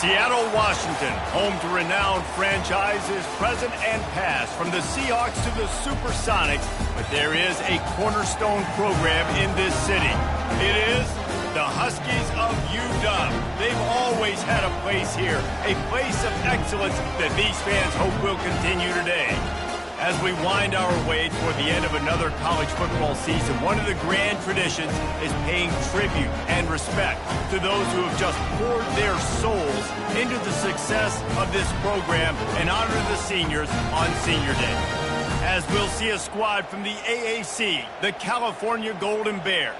Seattle, Washington, home to renowned franchises present and past, from the Seahawks to the Supersonics, but there is a cornerstone program in this city. It is the Huskies of UW. They've always had a place here, a place of excellence that these fans hope will continue today. As we wind our way toward the end of another college football season, one of the grand traditions is paying tribute and respect to those who have just poured their souls into the success of this program and honor the seniors on Senior Day. As we'll see a squad from the AAC, the California Golden Bears,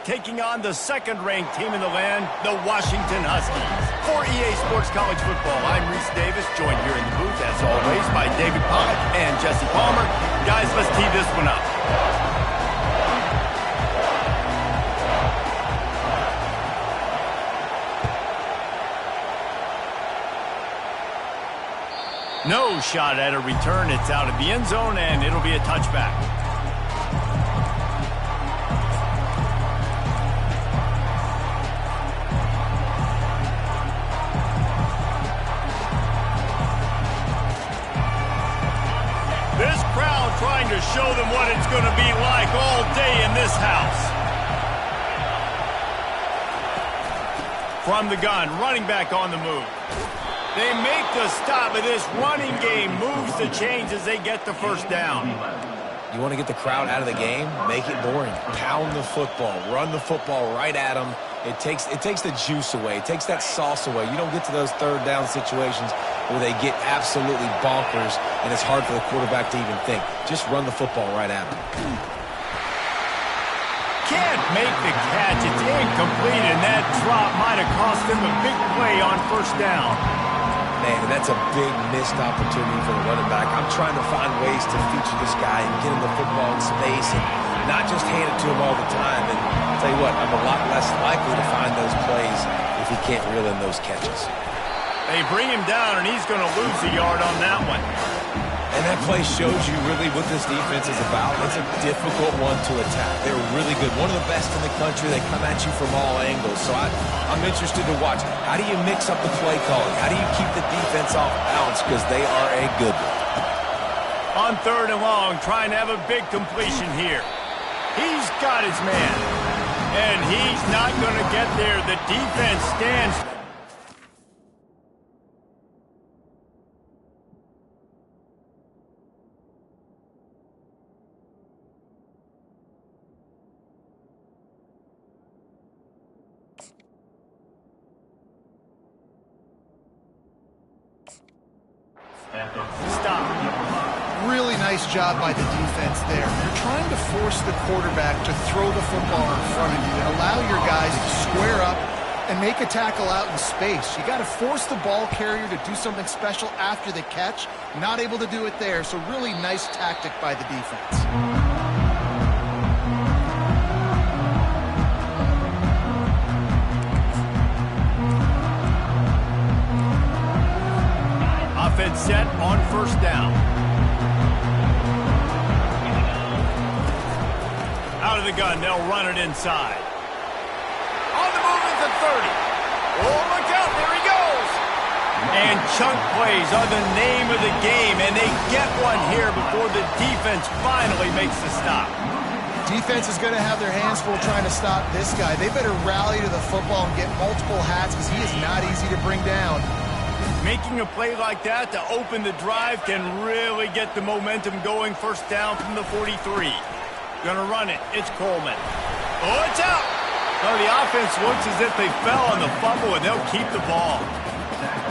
taking on the second-ranked team in the land, the Washington Huskies. For EA Sports College Football, I'm Reese Davis, joined here in the booth, as always, by David Pollack and Jesse Palmer. Guys, let's tee this one up. No shot at a return. It's out of the end zone, and it'll be a touchback. Trying to show them what it's going to be like all day in this house. From the gun, running back on the move. They make the stop, but this running game moves the chains as they get the first down. You want to get the crowd out of the game? Make it boring. Pound the football. Run the football right at them. It takes the juice away. It takes that sauce away. You don't get to those third down situations where they get absolutely bonkers and it's hard for the quarterback to even think. Just run the football right at them. Can't make the catch. It's incomplete, and that drop might have cost them a big play on first down. Man, that's a big missed opportunity for the running back. I'm trying to find ways to feature this guy and get him the football in space and not just hand it to him all the time. And I'll tell you what, I'm a lot less likely to find those plays if he can't reel in those catches. They bring him down, and he's going to lose a yard on that one. And that play shows you really what this defense is about. It's a difficult one to attack. They're really good. One of the best in the country. They come at you from all angles. So I'm interested to watch. How do you mix up the play calling? How do you keep the defense off balance? Because they are a good one. On third and long, trying to have a big completion here. He's got his man. And he's not going to get there. The defense stands. Stop. Really nice job by the defense there. You're trying to force the quarterback to throw the football in front of you and allow your guys to square up and make a tackle out in space. You got to force the ball carrier to do something special after the catch. Not able to do it there, so really nice tactic by the defense. Offense set on first down. Out of the gun, they'll run it inside. On the move at the 30. Oh, look out, there he goes. And chunk plays are the name of the game, and they get one here before the defense finally makes the stop. Defense is going to have their hands full trying to stop this guy. They better rally to the football and get multiple hats because he is not easy to bring down. Making a play like that to open the drive can really get the momentum going. First down from the 43. Gonna run it. It's Coleman. Oh, it's out. Well, the offense looks as if they fell on the fumble, and they'll keep the ball.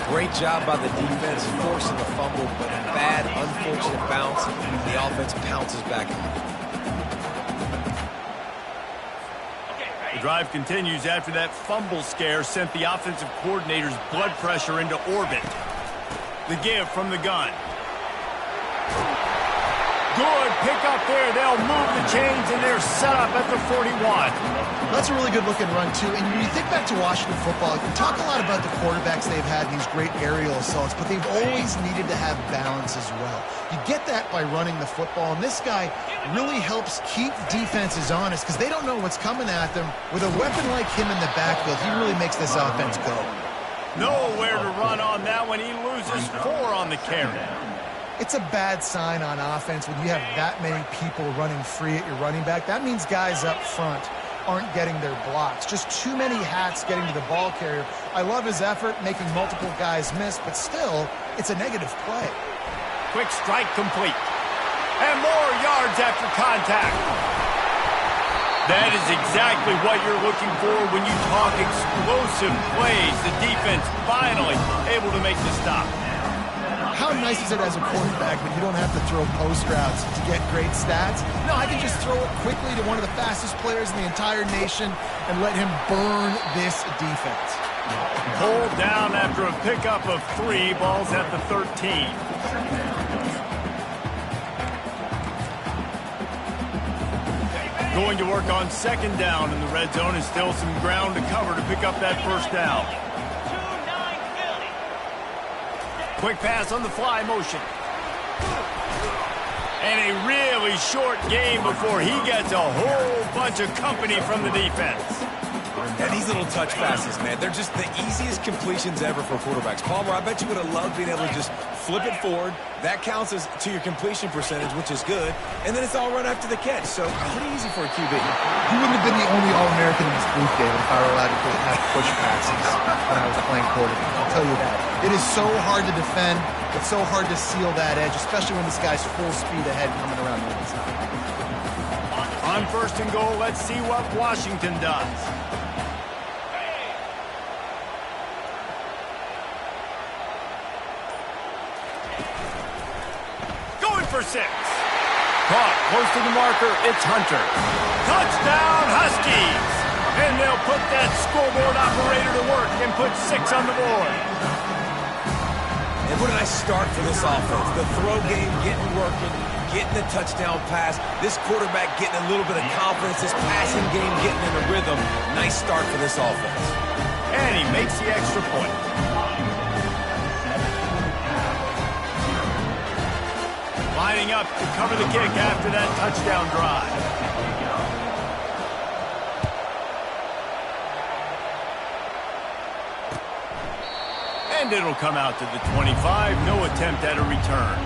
Great job by the defense forcing the fumble, but a bad, unfortunate bounce. The offense pounces back. The drive continues after that fumble scare sent the offensive coordinator's blood pressure into orbit. The give from the gun. Good pick up there. They'll move the chains, and they're set up at the 41. That's a really good-looking run, too. And when you think back to Washington football, you talk a lot about the quarterbacks they've had, these great aerial assaults, but they've always needed to have balance as well. You get that by running the football, and this guy really helps keep defenses honest because they don't know what's coming at them. With a weapon like him in the backfield, he really makes this offense go. Nowhere to run on that one. He loses 4 on the carry. It's a bad sign on offense when you have that many people running free at your running back. That means guys up front aren't getting their blocks. Just too many hats getting to the ball carrier. I love his effort, making multiple guys miss, but still, it's a negative play. Quick strike complete. And more yards after contact. That is exactly what you're looking for when you talk explosive plays. The defense finally able to make the stop. How nice is it as a quarterback when you don't have to throw post routes to get great stats? No, I can just throw it quickly to one of the fastest players in the entire nation and let him burn this defense. Pulled down after a pickup of 3, balls at the 13. Going to work on 2nd down in the red zone, and still some ground to cover to pick up that 1st down. Quick pass on the fly motion. And a really short game before he gets a whole bunch of company from the defense. And these little touch passes, man, they're just the easiest completions ever for quarterbacks. Palmer, I bet you would have loved being able to just flip it forward. That counts as to your completion percentage, which is good. And then it's all run after the catch. So pretty easy for a QB. He wouldn't have been the only All-American in this booth, David, if I were allowed to have push passes when I was playing quarterback. I'll tell you that. It is so hard to defend. It's so hard to seal that edge, especially when this guy's full speed ahead coming around the inside. On 1st and goal, let's see what Washington does. For 6. Caught close to the marker. It's Hunter. Touchdown, Huskies! And they'll put that scoreboard operator to work and put 6 on the board. And what a nice start for this offense. The throw game getting working, getting the touchdown pass. This quarterback getting a little bit of confidence. This passing game getting in a rhythm. Nice start for this offense. And he makes the extra point. Lining up to cover the kick after that touchdown drive. And it'll come out to the 25. No attempt at a return.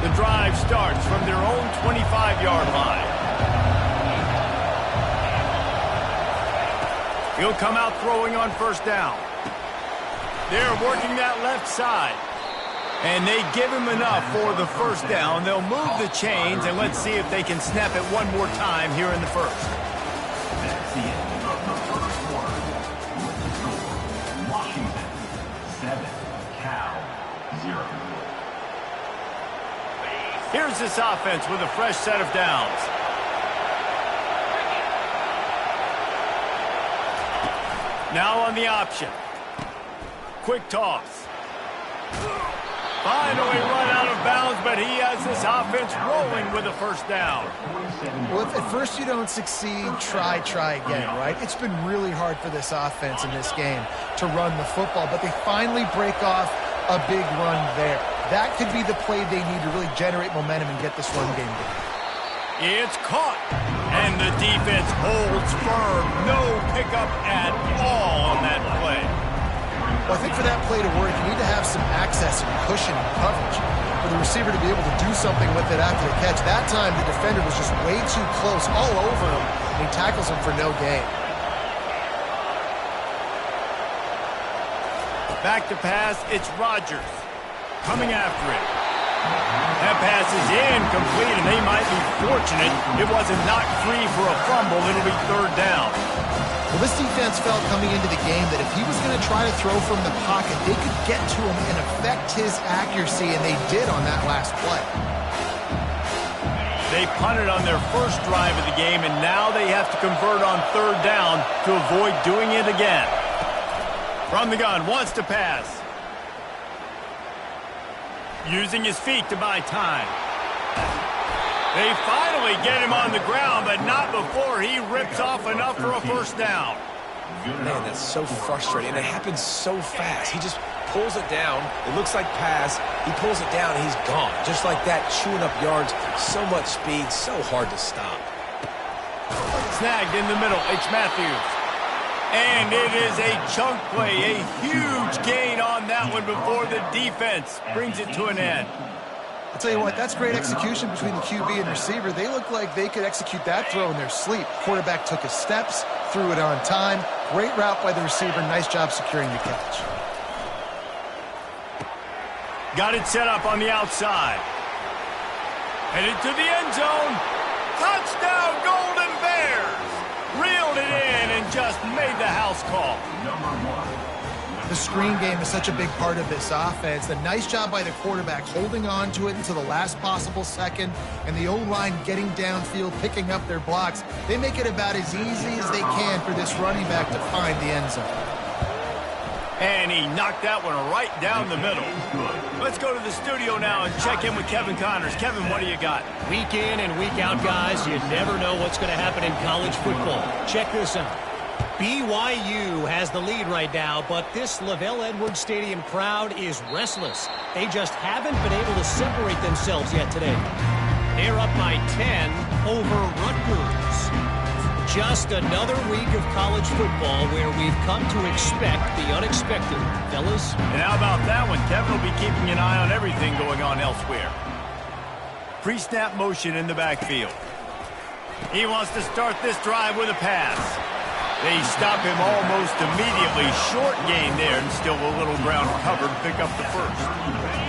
The drive starts from their own 25-yard line. He'll come out throwing on 1st down. They're working that left side. And they give him enough for the 1st down. They'll move the chains, and let's see if they can snap it one more time here in the 1st. That's the end of the 1st quarter. Washington, 7, Cal, 0. Here's this offense with a fresh set of downs. Now on the option. Quick toss. Finally run out of bounds, but he has this offense rolling with a 1st down. Well, if at first you don't succeed, try again, right? It's been really hard for this offense in this game to run the football, but they finally break off a big run there. That could be the play they need to really generate momentum and get this run game going. It's caught, and the defense holds firm. No pickup at all on that play. Well, I think for that play to work, you need to have some access and cushion and coverage for the receiver to be able to do something with it after the catch. That time, the defender was just way too close, all over him, and he tackles him for no gain. Back to pass, it's Rodgers coming after it. That pass is incomplete, and they might be fortunate it wasn't knocked free for a fumble. It'll be 3rd down. Well, this defense felt coming into the game that if he was going to try to throw from the pocket, they could get to him and affect his accuracy, and they did on that last play. They punted on their 1st drive of the game, and now they have to convert on 3rd down to avoid doing it again. From the gun, wants to pass. Using his feet to buy time. They finally get him on the ground, but not before he rips off enough for a 1st down. Man, that's so frustrating. And it happens so fast. He just pulls it down. It looks like pass. He pulls it down, and he's gone. Just like that, chewing up yards. So much speed, so hard to stop. Snagged in the middle. It's Matthews. And it is a chunk play, a huge gain on that one before the defense brings it to an end. I'll tell you what, that's great execution between the QB and receiver. They looked like they could execute that throw in their sleep. Quarterback took his steps, threw it on time. Great route by the receiver. Nice job securing the catch. Got it set up on the outside. Headed to the end zone. Touchdown, Golden Bears! Reeled it in and just made the house call. The screen game is such a big part of this offense. The nice job by the quarterback holding on to it until the last possible second, and the O-line getting downfield, picking up their blocks. They make it about as easy as they can for this running back to find the end zone. And he knocked that one right down the middle. Let's go to the studio now and check in with Kevin Connors. Kevin, what do you got? Week in and week out, guys, you never know what's going to happen in college football. Check this out. BYU has the lead right now, but this LaVell Edwards Stadium crowd is restless. They just haven't been able to separate themselves yet today. They're up by 10 over Rutgers. Just another week of college football where we've come to expect the unexpected, fellas. And how about that one? Kevin will be keeping an eye on everything going on elsewhere. Pre-snap motion in the backfield. He wants to start this drive with a pass. They stop him almost immediately. Short gain there, and still a little ground covered. Pick up the first.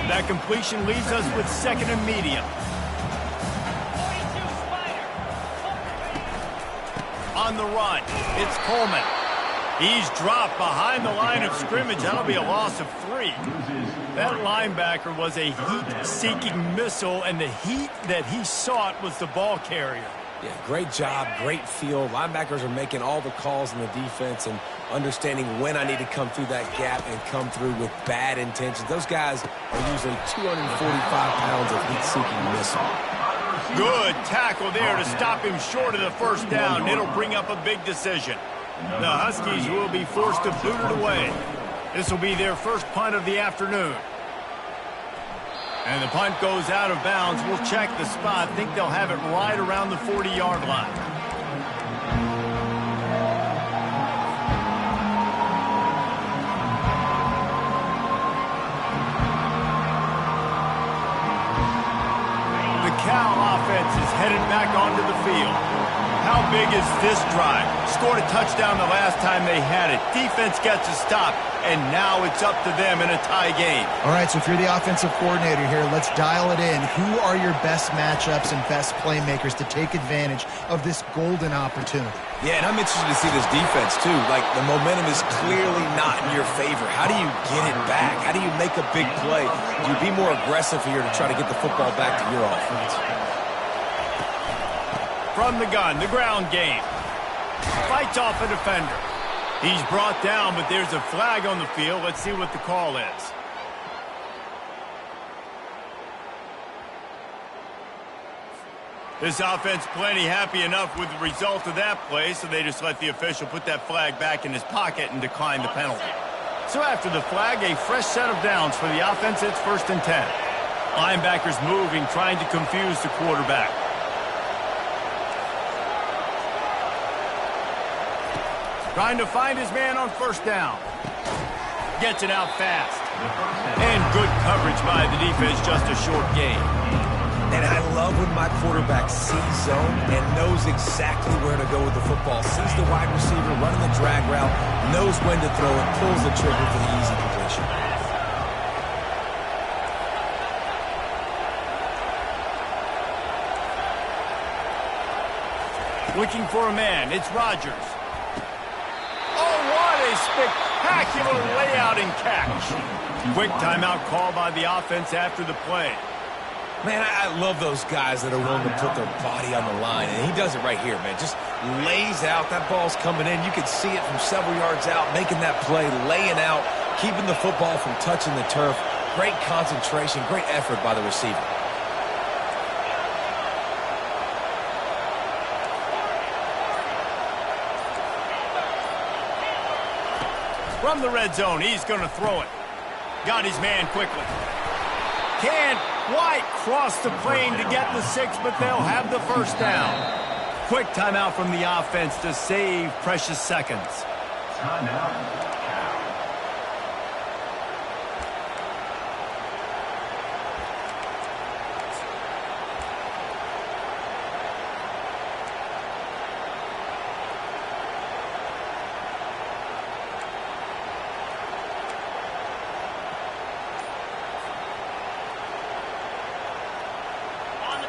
That completion leaves us with second and medium. On the run, it's Coleman. He's dropped behind the line of scrimmage. That'll be a loss of 3. That linebacker was a heat-seeking missile, and the heat that he sought was the ball carrier. Yeah, great job, great feel. Linebackers are making all the calls in the defense and understanding when I need to come through that gap and come through with bad intentions. Those guys are usually 245 pounds of heat-seeking missile. Good tackle there to stop him short of the first down. It'll bring up a big decision. The Huskies will be forced to boot it away. This will be their first punt of the afternoon. And the punt goes out of bounds. We'll check the spot. Think they'll have it right around the 40-yard line. The Cal offense is headed back onto the field. How big is this drive? Scored a touchdown the last time they had it. Defense gets a stop, and now it's up to them in a tie game. All right, so if you're the offensive coordinator here, let's dial it in. Who are your best matchups and best playmakers to take advantage of this golden opportunity? Yeah, and I'm interested to see this defense, too. Like, the momentum is clearly not in your favor. How do you get it back? How do you make a big play? Do you be more aggressive here to try to get the football back to your offense? From the gun, the ground game. Fights off a defender. He's brought down, but there's a flag on the field. Let's see what the call is. This offense plenty happy enough with the result of that play, so they just let the official put that flag back in his pocket and decline the penalty. So after the flag, a fresh set of downs for the offense. It's 1st and 10. Linebackers moving, trying to confuse the quarterback. Trying to find his man on first down. Gets it out fast. And good coverage by the defense, just a short gain. And I love when my quarterback sees zone and knows exactly where to go with the football. Sees the wide receiver running the drag route, knows when to throw it, pulls the trigger for the easy completion. Looking for a man. It's Rodgers. Oh, what a spectacular layout and catch. Quick timeout call by the offense after the play. Man, I love those guys that are willing to put their body on the line, and he does it right here, man. Just lays out. That ball's coming in. You can see it from several yards out, making that play, laying out, keeping the football from touching the turf. Great concentration, great effort by the receiver. From the red zone, he's going to throw it. Got his man quickly. Can't quite cross the plane to get the 6, but they'll have the first down. Quick timeout from the offense to save precious seconds. Timeout.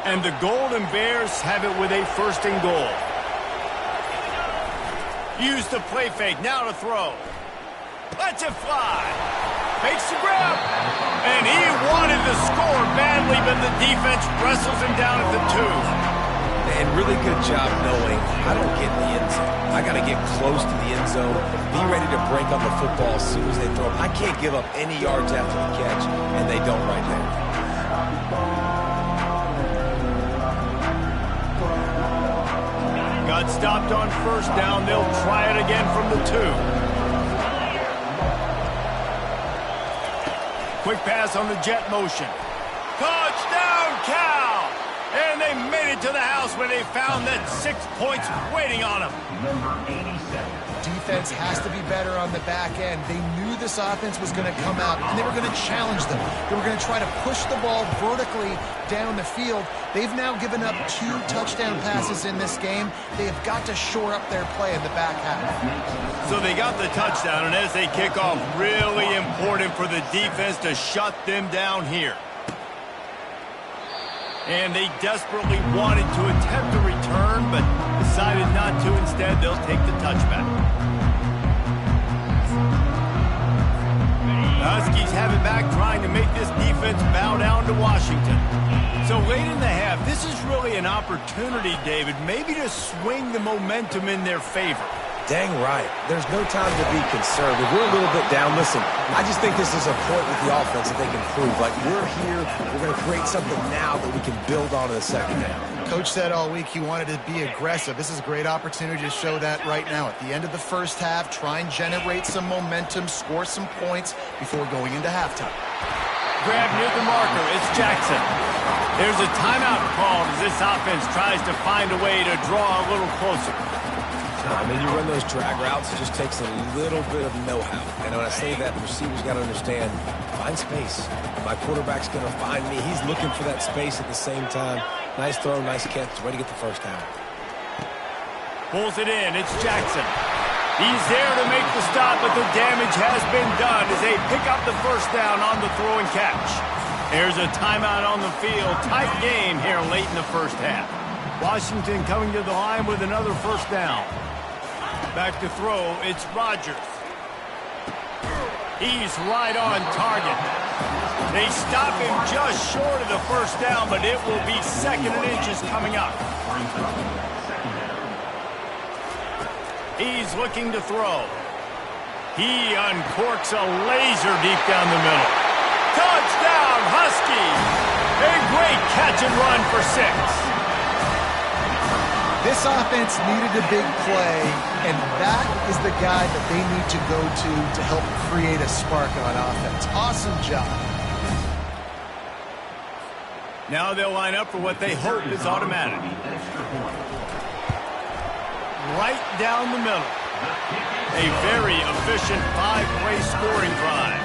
And the Golden Bears have it with a 1st and goal. Use the play fake, now to throw. Lets it fly. Makes the grab. And he wanted to score badly, but the defense wrestles him down at the 2. And really good job knowing I don't get in the end zone. I got to get close to the end zone, be ready to break on the football as soon as they throw it. I can't give up any yards after the catch, and they don't right there. Got stopped on 1st down. They'll try it again from the 2. Quick pass on the jet motion. Touchdown, Cal! And they made it to the house where they found that 6 points waiting on them. Number 87. Defense has to be better on the back end. They knew this offense was going to come out, and they were going to challenge them. They were going to try to push the ball vertically down the field. They've now given up 2 touchdown passes in this game. They have got to shore up their play in the back half. So they got the touchdown, and as they kick off, really important for the defense to shut them down here. And they desperately wanted to attempt a return, but decided not to. Instead, they'll take the touchback. The Huskies have it back, trying to make this defense bow down to Washington. So late in the half, this is really an opportunity, David, maybe to swing the momentum in their favor. Dang right. There's no time to be concerned. If we're a little bit down, listen, I just think this is a point with the offense that they can prove. Like, we're here, we're going to create something now that we can build on in the second half. Coach said all week he wanted to be aggressive. This is a great opportunity to show that right now. At the end of the 1st half, try and generate some momentum, score some points before going into halftime. Grab near the marker. It's Jackson. There's a timeout called as this offense tries to find a way to draw a little closer. I mean, you run those drag routes, it just takes a little bit of know-how. And when I say that, the receiver's got to understand, find space. My quarterback's going to find me. He's looking for that space at the same time. Nice throw, nice catch. Ready to get the 1st down. Pulls it in. It's Jackson. He's there to make the stop, but the damage has been done as they pick up the 1st down on the throw and catch. There's a timeout on the field. Tight game here late in the 1st half. Washington coming to the line with another 1st down. Back to throw, it's Rodgers. He's right on target. They stop him just short of the 1st down, but it will be 2nd and inches coming up. He's looking to throw. He uncorks a laser deep down the middle. Touchdown, Huskies! A great catch and run for 6. This offense needed a big play, and that is the guy that they need to go to help create a spark on offense. Awesome job. Now they'll line up for what they hope is automatic. Right down the middle. A very efficient 5-play scoring drive.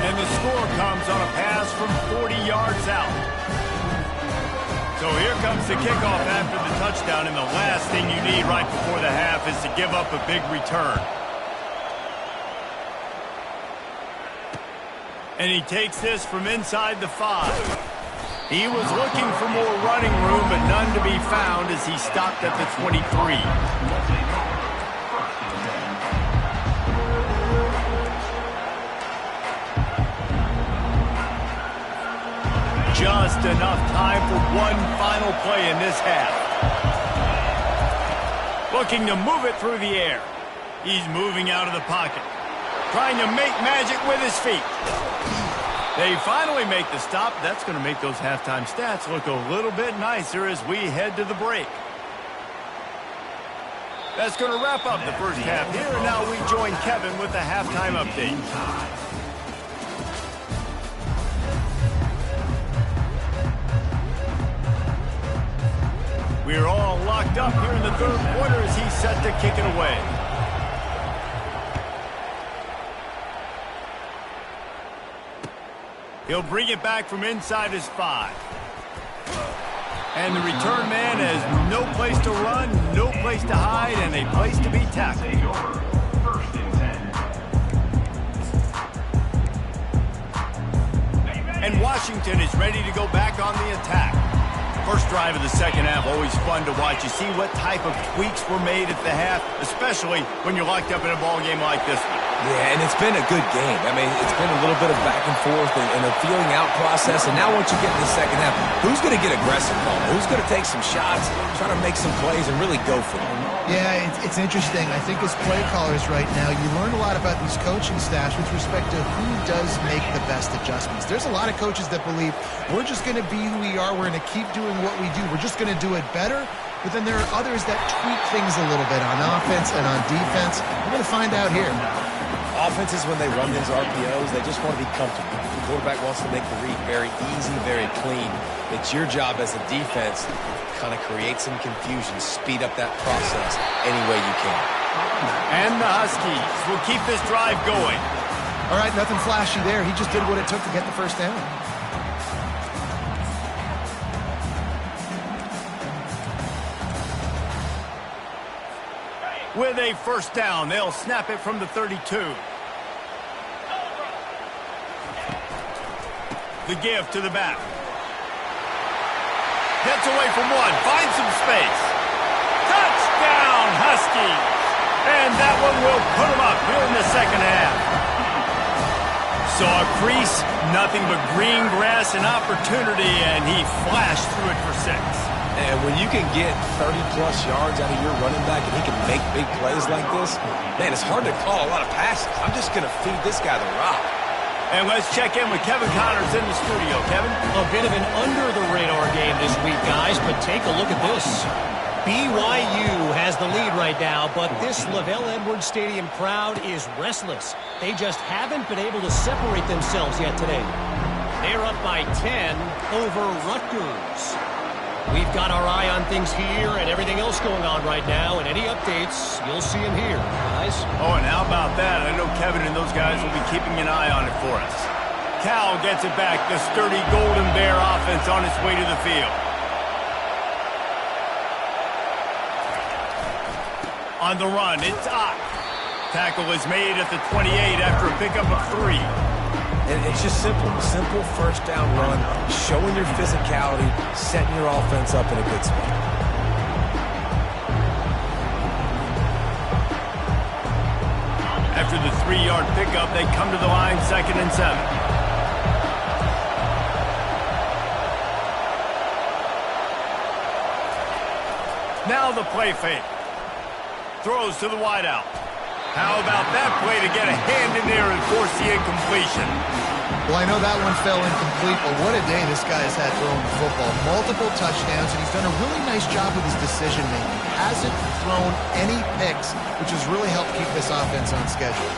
And the score comes on a pass from 40 yards out. So here comes the kickoff after the touchdown, and the last thing you need right before the half is to give up a big return. And he takes this from inside the 5. He was looking for more running room, but none to be found as he stopped at the 23. Just enough time for one final play in this half. Looking to move it through the air. He's moving out of the pocket. Trying to make magic with his feet. They finally make the stop. That's going to make those halftime stats look a little bit nicer as we head to the break. That's going to wrap up the 1st half here, and now we join Kevin with the halftime update. We're all locked up here in the 3rd quarter as he's set to kick it away. He'll bring it back from inside his 5. And the return man has no place to run, no place to hide, and a place to be tackled. Take over. First and 10. And Washington is ready to go back on the attack. First drive of the second half, always fun to watch. You see what type of tweaks were made at the half, especially when you're locked up in a ball game like this one. Yeah, and it's been a good game. I mean, it's been a little bit of back and forth and a feeling out process. And now once you get in the second half, who's going to get aggressive, Paul? Who's going to take some shots, try to make some plays, and really go for them? Yeah, it's interesting. I think as play callers right now, you learn a lot about these coaching staffs with respect to who does make the best adjustments. There's a lot of coaches that believe we're just going to be who we are. We're going to keep doing what we do. We're just going to do it better. But then there are others that tweak things a little bit on offense and on defense. We're going to find out here. Offenses, when they run these RPOs, they just want to be comfortable. The quarterback wants to make the read very easy, very clean. It's your job as a defense to kind of create some confusion, speed up that process any way you can. And the Huskies will keep this drive going. All right, nothing flashy there. He just did what it took to get the first down. With a first down, they'll snap it from the 32. The give to the back. Gets away from one, finds some space. Touchdown, Huskies! And that one will put them up here in the second half. Saw a crease, nothing but green grass and opportunity, and he flashed through it for 6. And when you can get 30-plus yards out of your running back and he can make big plays like this, man, it's hard to call a lot of passes. I'm just going to feed this guy the rock. And let's check in with Kevin Connors in the studio. Kevin? A bit of an under-the-radar game this week, guys, but take a look at this. BYU has the lead right now, but this LaVell Edwards Stadium crowd is restless. They just haven't been able to separate themselves yet today. They're up by 10 over Rutgers. We've got our eye on things here and everything else going on right now, and any updates, you'll see them here, guys. Oh, and how about that? I know Kevin and those guys will be keeping an eye on it for us. Cal gets it back. The sturdy Golden Bear offense on its way to the field. On the run, it's Ott. Tackle is made at the 28 after a pickup of 3. And it's just simple first down run, showing your physicality, setting your offense up in a good spot. After the 3-yard pickup, they come to the line, 2nd and 7. Now the play fake. Throws to the wideout. How about that play to get a hand in there and force the incompletion? Well, I know that one fell incomplete, but what a day this guy has had throwing the football. Multiple touchdowns, and he's done a really nice job with his decision-making. Hasn't thrown any picks, which has really helped keep this offense on schedule.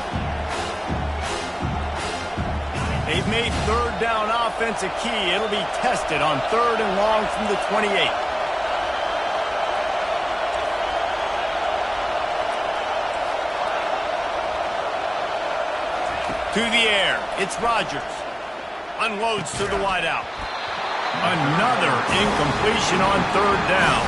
They've made third down offense a key. It'll be tested on 3rd and long from the 28. To the air, it's Rodgers. Unloads to the wideout. Another incompletion on 3rd down.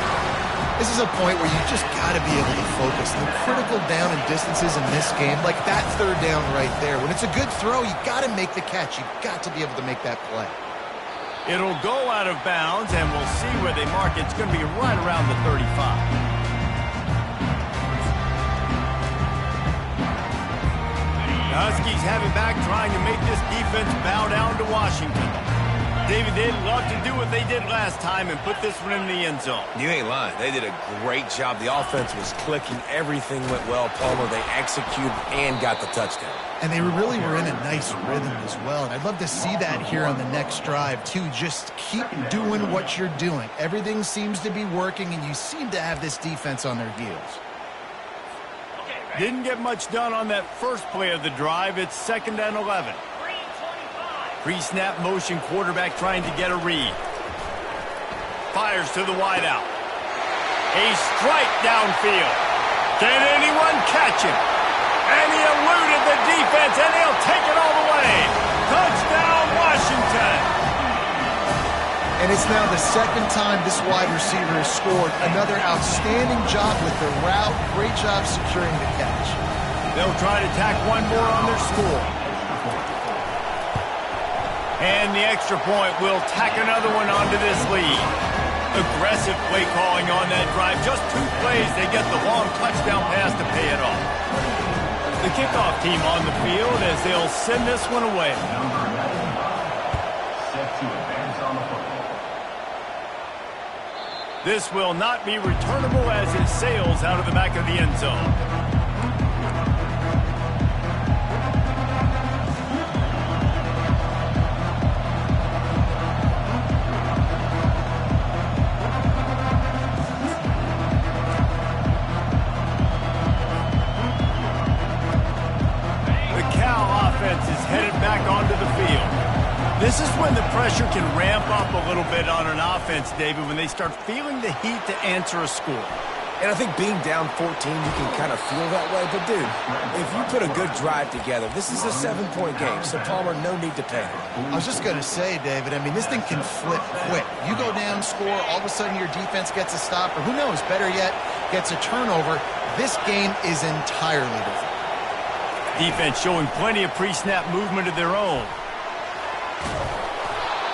This is a point where you just got to be able to focus. The critical down and distances in this game, like that 3rd down right there. When it's a good throw, you got to make the catch. You got to be able to make that play. It'll go out of bounds, and we'll see where they mark it. It's going to be right around the 35. Huskies have it back, trying to make this defense bow down to Washington. David, they'd love to do what they did last time and put this one in the end zone. You ain't lying. They did a great job. The offense was clicking. Everything went well. Palmer, they executed and got the touchdown. And they really were in a nice rhythm as well. And I'd love to see that here on the next drive, too. Just keep doing what you're doing. Everything seems to be working, and you seem to have this defense on their heels. Didn't get much done on that first play of the drive. It's 2nd and 11. Pre-snap motion, quarterback trying to get a read. Fires to the wideout. A strike downfield. Can anyone catch him? And he eluded the defense, and he'll take it all the way. Touchdown, Washington. And it's now the second time this wide receiver has scored. Another outstanding job with the route. Great job securing the catch. They'll try to tack one more on their score. And the extra point will tack another one onto this lead. Aggressive play calling on that drive. Just 2 plays, they get the long touchdown pass to pay it off. The kickoff team on the field as they'll send this one away. Set to advance on the football. This will not be returnable as it sails out of the back of the end zone. The Cal offense is headed back onto the field. This is when the pressure can ramp up a little bit on an offense, David, when they start feeling the heat to answer a score. And I think being down 14, you can kind of feel that way. But, dude, if you put a good drive together, this is a 7-point game, so Palmer, no need to panic. I was just going to say, David, I mean, this thing can flip quick. You go down, score, all of a sudden your defense gets a stop, or who knows, better yet, gets a turnover. This game is entirely different. Defense showing plenty of pre-snap movement of their own.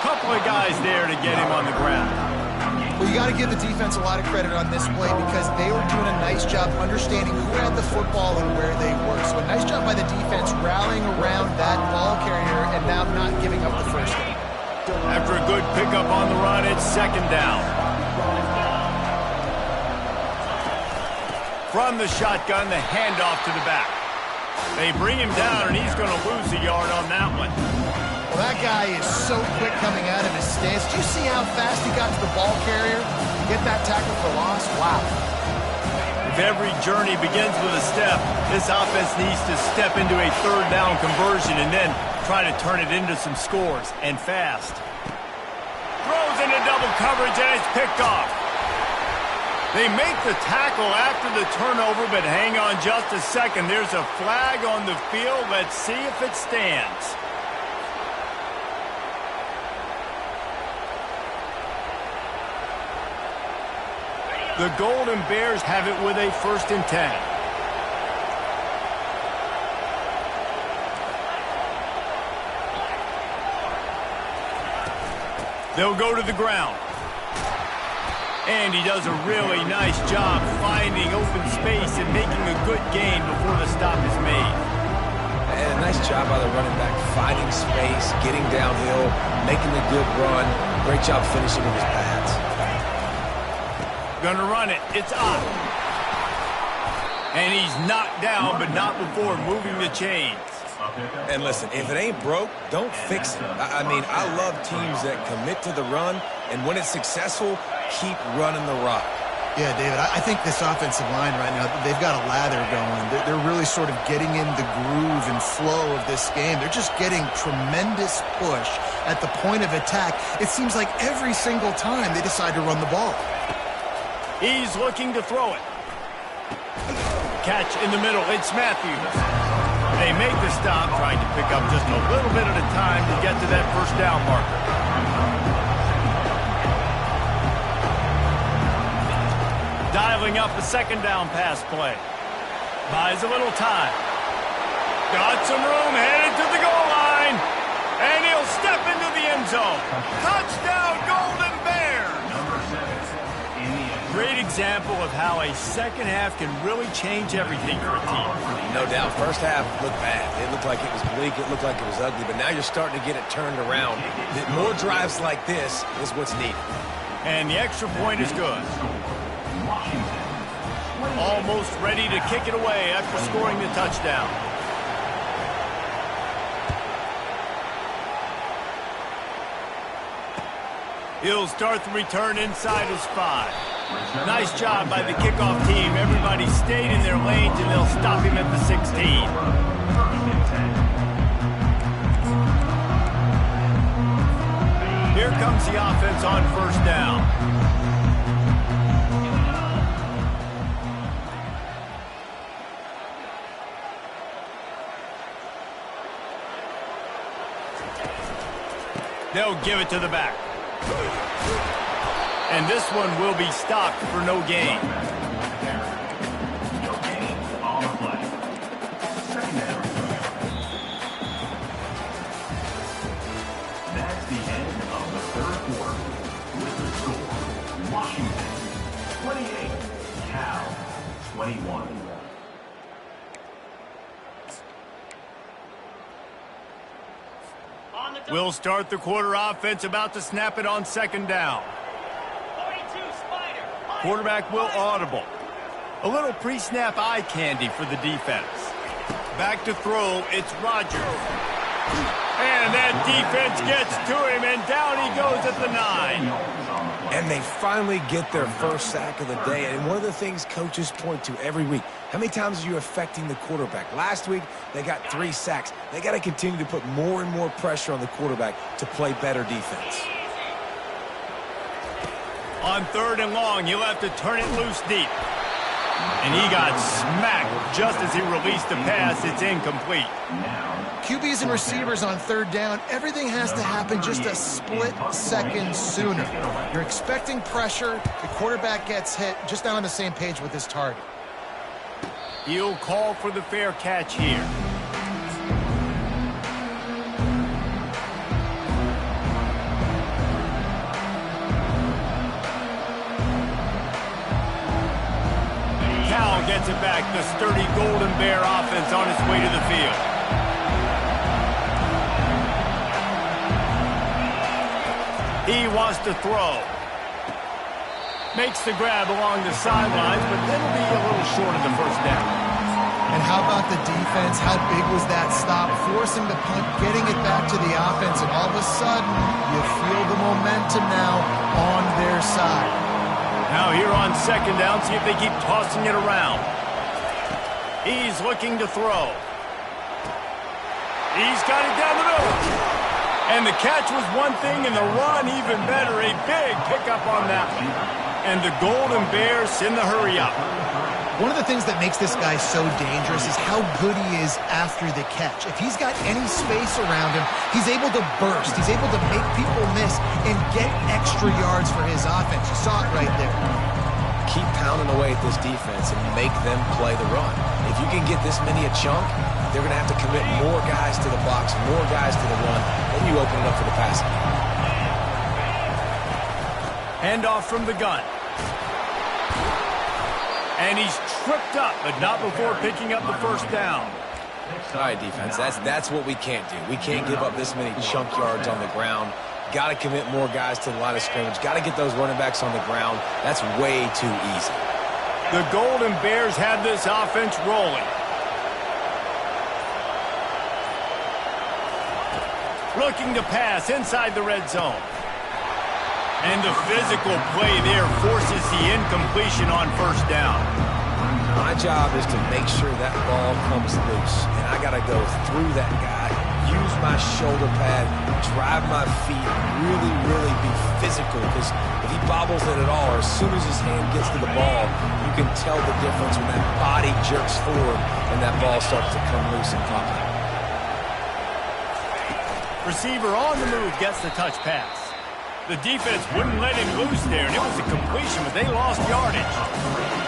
Couple of guys there to get him on the ground. Well, you got to give the defense a lot of credit on this play because they were doing a nice job understanding who had the football and where they were. So a nice job by the defense rallying around that ball carrier and now not giving up the first down. After a good pickup on the run, it's second down. From the shotgun, the handoff to the back. They bring him down, and he's going to lose a yard on that one. Well, that guy is so quick coming out of his stance. Do you see how fast he got to the ball carrier to get that tackle for loss? Wow. If every journey begins with a step, this offense needs to step into a third down conversion and then try to turn it into some scores, and fast. Throws into double coverage, and it's picked off. They make the tackle after the turnover, but hang on just a second. There's a flag on the field. Let's see if it stands. The Golden Bears have it with a 1st and 10. They'll go to the ground. And he does a really nice job finding open space and making a good gain before the stop is made. And a nice job by the running back, finding space, getting downhill, making a good run. Great job finishing with his pads. Gonna run it. It's up. And he's knocked down, but not before moving the chains. And listen, if it ain't broke, don't fix it. I mean, I love teams that commit to the run, and when it's successful, keep running the rock. Yeah, David, I think this offensive line right now, they've got a lather going. They're really sort of getting in the groove and flow of this game. They're just getting tremendous push at the point of attack. It seems like every single time they decide to run the ball. He's looking to throw it. Catch in the middle. It's Matthews. They make the stop, trying to pick up just a little bit at a time to get to that first down marker. Dialing up a second down pass play. Buys a little time. Got some room, headed to the goal line. And he'll step into the end zone. Touchdown, Golden Bears! Great example of how a second half can really change everything for a team. No doubt. First half looked bad. It looked like it was bleak. It looked like it was ugly. But now you're starting to get it turned around. More drives like this is what's needed. And the extra point is good. Almost ready to kick it away after scoring the touchdown. He'll start the return inside his 5. Nice job by the kickoff team. Everybody stayed in their lanes, and they'll stop him at the 16. Here comes the offense on first down. They'll give it to the back. And this one will be stopped for no gain. No gain on the play. Second down. That's the end of the third quarter. With the score, Washington 28, Cal 21. We'll start the quarter. Offense about to snap it on second down. Quarterback will audible. A little pre-snap eye candy for the defense. Back to throw, it's Rodgers. And that defense gets to him, and down he goes at the 9. And they finally get their first sack of the day. And one of the things coaches point to every week, how many times are you affecting the quarterback? Last week, they got 3 sacks. They got to continue to put more and more pressure on the quarterback to play better defense. On third and long, he'll have to turn it loose deep. And he got smacked just as he released the pass. It's incomplete. QBs and receivers on third down, everything has to happen just a split second sooner. You're expecting pressure, the quarterback gets hit, just not on the same page with his target. He'll call for the fair catch here. Cal gets it back, the sturdy Golden Bear offense on its way to the field. He wants to throw. Makes the grab along the sidelines, but then will be a little short of the first down. And how about the defense? How big was that stop? Forcing the punt, getting it back to the offense, and all of a sudden, you feel the momentum now on their side. Now here on second down, see if they keep tossing it around. He's looking to throw. He's got it down the middle. And the catch was one thing, and the run even better. A big pickup on that one. And the Golden Bears send the hurry up. One of the things that makes this guy so dangerous is how good he is after the catch. If he's got any space around him, he's able to burst. He's able to make people miss and get extra yards for his offense. You saw it right there. Keep pounding away at this defense and make them play the run. If you can get this many a chunk, they're going to have to commit more guys to the box, more guys to the run. Then you open it up for the passing. Handoff from the gun. And he's tripped up, but not before picking up the first down. All right, defense, that's what we can't do. We can't give up this many chunk yards on the ground. Got to commit more guys to the line of scrimmage. Got to get those running backs on the ground. That's way too easy. The Golden Bears have this offense rolling. Looking to pass inside the red zone. And the physical play there forces the incompletion on first down. My job is to make sure that ball comes loose. And I got to go through that guy, use my shoulder pad, drive my feet, really be physical. Because if he bobbles it at all, or as soon as his hand gets to the ball, you can tell the difference when that body jerks forward and that ball starts to come loose and pop out. Receiver on the move gets the touch pass. The defense wouldn't let him loose there, and it was a completion, but they lost yardage.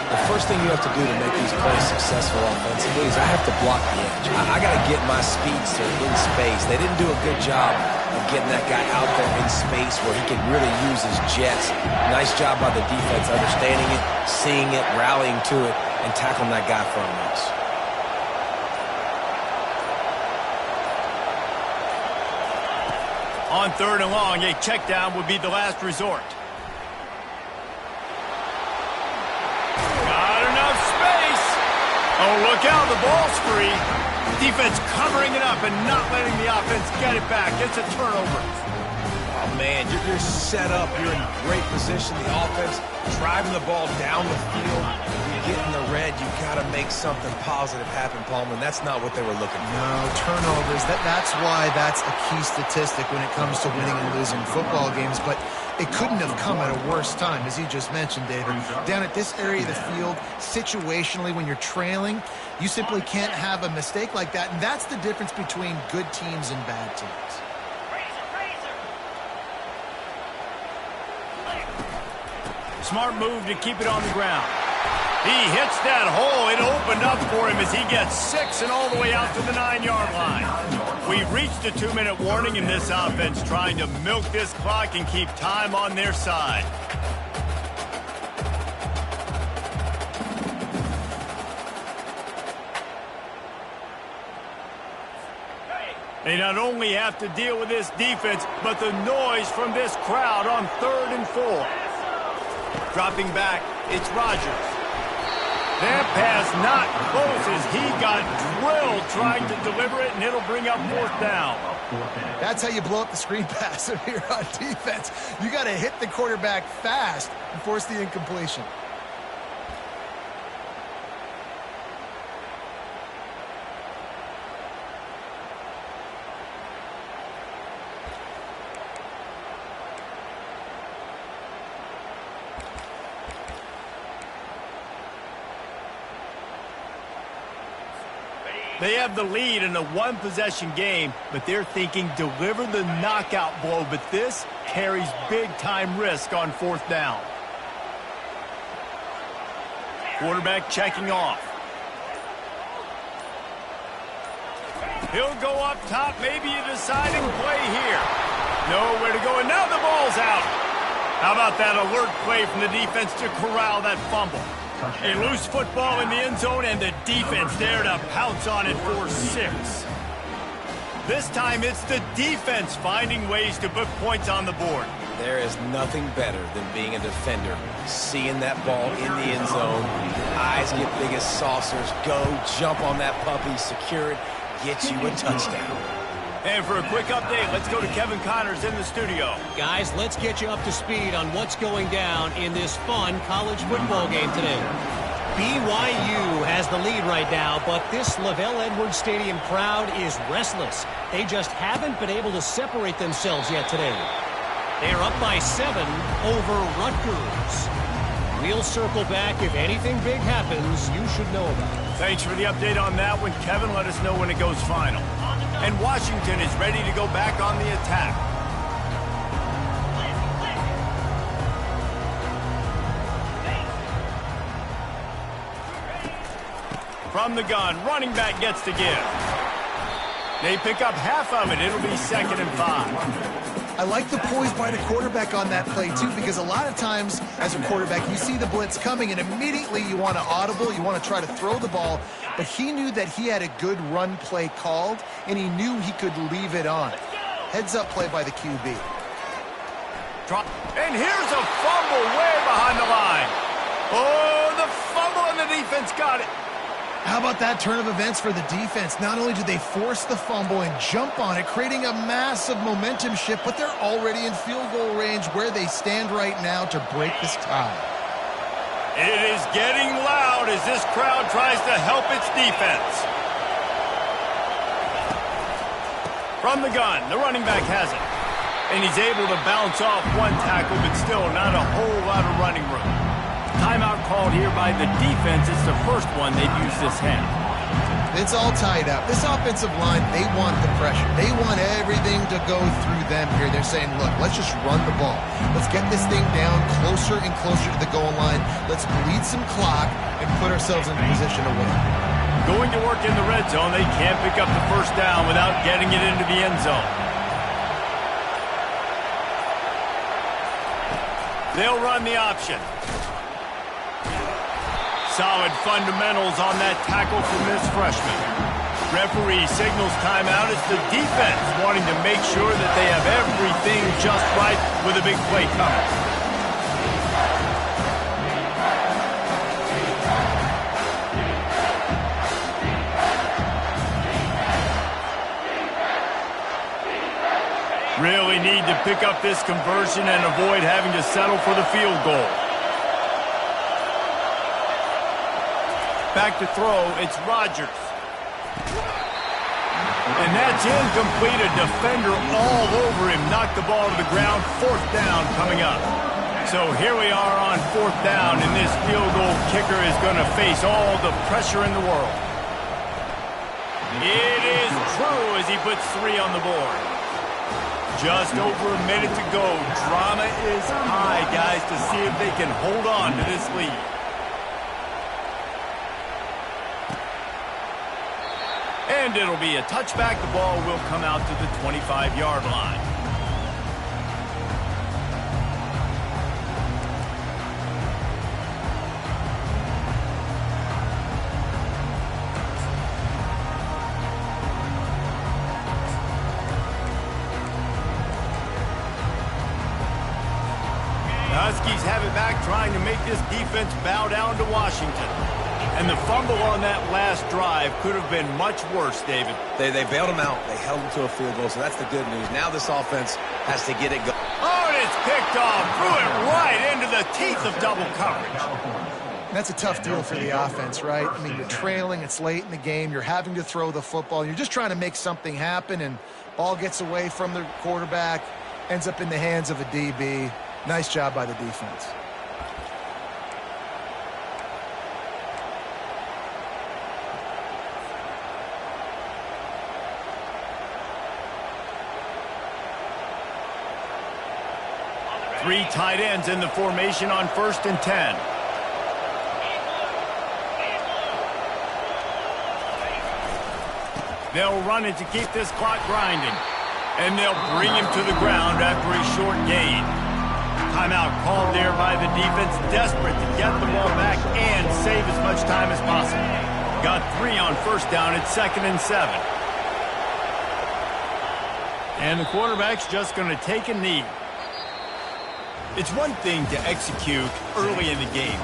The first thing you have to do to make these plays successful offensively is I have to block the edge. I got to get my speedster in space. They didn't do a good job of getting that guy out there in space where he can really use his jets. Nice job by the defense understanding it, seeing it, rallying to it, and tackling that guy from us. On third and long, a check down would be the last resort. Got enough space. Oh, look out, the ball's free. Defense covering it up and not letting the offense get it back. It's a turnover. Oh, man, you're set up. You're in great position. The offense driving the ball down the field. You get in the red, you got to make something positive happen, Paulman. That's not what they were looking for. No, turnovers. That's why that's a key statistic when it comes to winning and losing football games. But it couldn't have come at a worse time, as you just mentioned, David. Down at this area of the field, situationally, when you're trailing, you simply can't have a mistake like that. And that's the difference between good teams and bad teams. Smart move to keep it on the ground. He hits that hole. It opened up for him as he gets 6 and all the way out to the 9-yard line. We've reached a 2-minute warning in this offense, trying to milk this clock and keep time on their side. They not only have to deal with this defense, but the noise from this crowd on 3rd and 4. Dropping back, it's Rodgers. That pass not close as he got drilled trying to deliver it, and it'll bring up 4th down. That's how you blow up the screen pass if you're on defense. You got to hit the quarterback fast and force the incompletion. They have the lead in a one-possession game, but they're thinking deliver the knockout blow, but this carries big-time risk on 4th down. Quarterback checking off. He'll go up top, maybe a deciding play here. Nowhere to go, and now the ball's out. How about that alert play from the defense to corral that fumble? A loose football in the end zone, and the defense there to pounce on it for 6. This time it's the defense finding ways to put points on the board. There is nothing better than being a defender. Seeing that ball in the end zone, eyes get big as saucers, go, jump on that puppy, secure it, get you a touchdown. And for a quick update, let's go to Kevin Connors in the studio. Guys, let's get you up to speed on what's going down in this fun college football game today. BYU has the lead right now, but this LaVell Edwards Stadium crowd is restless. They just haven't been able to separate themselves yet today. They are up by 7 over Rutgers. We'll circle back. If anything big happens, you should know about it. Thanks for the update on that one, Kevin. Let us know when it goes final. And Washington is ready to go back on the attack. From the gun, running back gets to give. They pick up half of it. It'll be 2nd and 5. I like the poise by the quarterback on that play, too, because a lot of times as a quarterback, you see the blitz coming, and immediately you want to audible, you want to try to throw the ball, but he knew that he had a good run play called, and he knew he could leave it on. Heads-up play by the QB. And here's a fumble way behind the line. Oh, the fumble, and the defense got it. How about that turn of events for the defense? Not only do they force the fumble and jump on it, creating a massive momentum shift, but they're already in field goal range where they stand right now to break this tie. It is getting loud as this crowd tries to help its defense. From the gun, the running back has it. And he's able to bounce off one tackle, but still not a whole lot of running room. Timeout called here by the defense. It's the first one they've used this half. It's all tied up. This offensive line, they want the pressure. They want everything to go through them here. They're saying, look, let's just run the ball. Let's get this thing down closer and closer to the goal line. Let's bleed some clock and put ourselves in position to win. Going to work in the red zone. They can't pick up the 1st down without getting it into the end zone. They'll run the option. Solid fundamentals on that tackle from this freshman. Referee signals timeout. It's the defense wanting to make sure that they have everything just right with a big play coming. Really need to pick up this conversion and avoid having to settle for the field goal. Back to throw, it's Rodgers. And that's incomplete. A defender all over him. Knocked the ball to the ground. 4th down coming up. So here we are on 4th down, and this field goal kicker is going to face all the pressure in the world. It is true as he puts 3 on the board. Just over a minute to go. Drama is high, guys, to see if they can hold on to this lead. And it'll be a touchback. The ball will come out to the 25-yard line. Huskies have it back, trying to make this defense bow down to Washington. And the fumble on that last drive could have been much worse, David. They bailed him out. They held him to a field goal, so that's the good news. Now this offense has to get it going. Oh, and it's picked off. Threw it right into the teeth of double coverage. That's a tough deal for the offense, right? I mean, you're trailing. It's late in the game. You're having to throw the football. You're just trying to make something happen, and ball gets away from the quarterback, ends up in the hands of a DB. Nice job by the defense. Three tight ends in the formation on 1st and 10. They'll run it to keep this clock grinding. And they'll bring him to the ground after a short gain. Timeout called there by the defense, desperate to get the ball back and save as much time as possible. Got 3 on 1st down at 2nd and 7. And the quarterback's just going to take a knee. It's one thing to execute early in the game.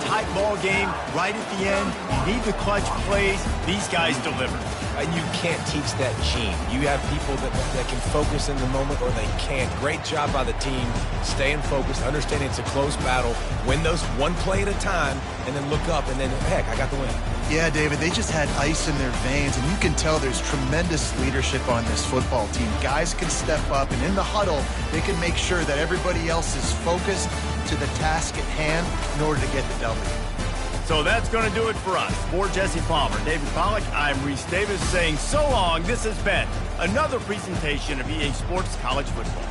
Tight ball game, right at the end, need the clutch plays. These guys deliver. And you can't teach that gene. You have people that can focus in the moment or they can't. Great job by the team, staying focused, understanding it's a close battle, win those one play at a time, and then look up, and then, heck, I got the win. Yeah, David, they just had ice in their veins, and you can tell there's tremendous leadership on this football team. Guys can step up, and in the huddle, they can make sure that everybody else is focused to the task at hand in order to get the W. So that's going to do it for us. For Jesse Palmer, David Pollack, I'm Reese Davis saying so long. This has been another presentation of EA Sports College Football.